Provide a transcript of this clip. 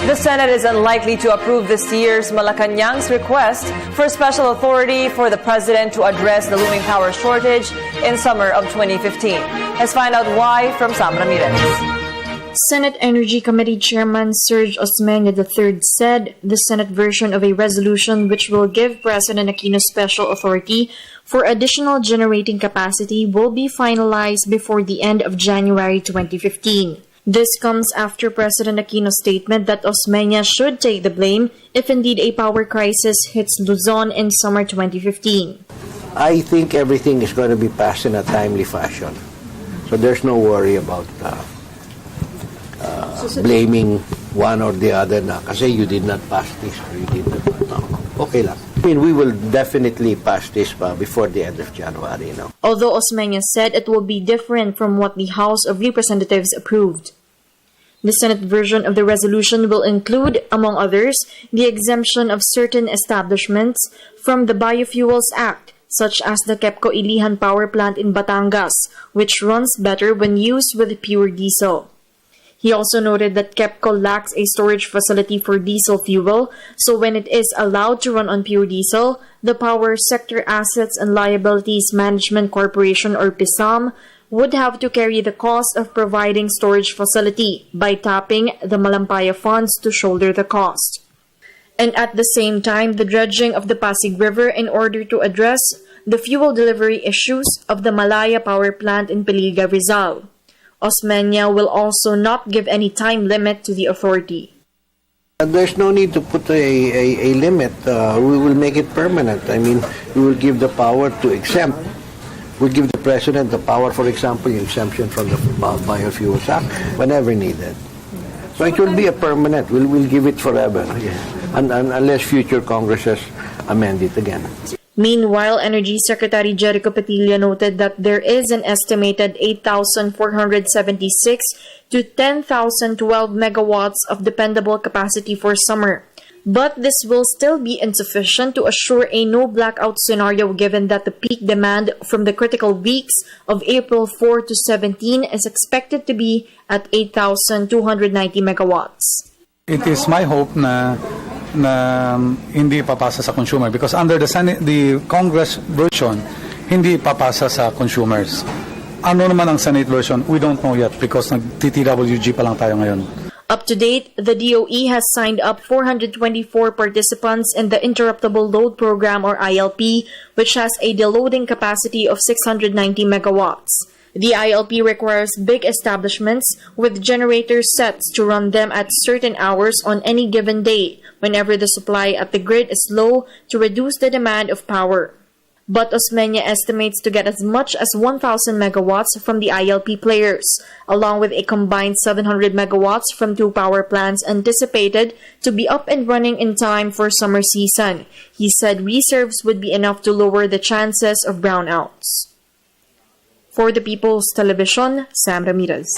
The Senate is unlikely to approve this year's Malacanang's request for special authority for the president to address the looming power shortage in summer of 2015. Let's find out why from Sam Ramirez. Senate Energy Committee Chairman Serge Osmeña III said the Senate version of a resolution which will give President Aquino special authority for additional generating capacity will be finalized before the end of January 2015. This comes after President Aquino's statement that Osmeña should take the blame if indeed a power crisis hits Luzon in summer 2015. I think everything is going to be passed in a timely fashion. So there's no worry about blaming one or the other na kasi you did not pass this or you did not. No. Okay lang. I mean, we will definitely pass this before the end of January. No? Although Osmeña said it will be different from what the House of Representatives approved. The Senate version of the resolution will include, among others, the exemption of certain establishments from the Biofuels Act, such as the KEPCO Ilihan Power Plant in Batangas, which runs better when used with pure diesel. He also noted that KEPCO lacks a storage facility for diesel fuel, so when it is allowed to run on pure diesel, the Power Sector Assets and Liabilities Management Corporation or PSAM would have to carry the cost of providing storage facility by tapping the Malampaya funds to shoulder the cost. And at the same time, the dredging of the Pasig River in order to address the fuel delivery issues of the Malaya Power Plant in Piliga, Rizal. Osmeña will also not give any time limit to the authority. There's no need to put a limit. We will make it permanent. I mean, we will give the power to exempt. We give the President the power, for example, exemption from the Biofuels Act whenever needed. So it will be a permanent. We'll give it forever, unless future Congresses amend it again. Meanwhile, Energy Secretary Jericho Petilla noted that there is an estimated 8,476 to 10,012 megawatts of dependable capacity for summer. But this will still be insufficient to assure a no blackout scenario given that the peak demand from the critical weeks of April 4 to 17 is expected to be at 8,290 megawatts. It is my hope na hindi papasa sa consumer because under the Congress version, hindi papasa sa consumers. Ano naman ang Senate version? We don't know yet because nag-TTWG pa lang tayo ngayon. Up to date, the DOE has signed up 424 participants in the Interruptible Load Program or ILP, which has a deloading capacity of 690 megawatts. The ILP requires big establishments with generator sets to run them at certain hours on any given day, whenever the supply at the grid is low to reduce the demand of power. But Osmeña estimates to get as much as 1,000 megawatts from the ILP players, along with a combined 700 megawatts from two power plants anticipated to be up and running in time for summer season. He said reserves would be enough to lower the chances of brownouts. For the People's Television, Sam Ramirez.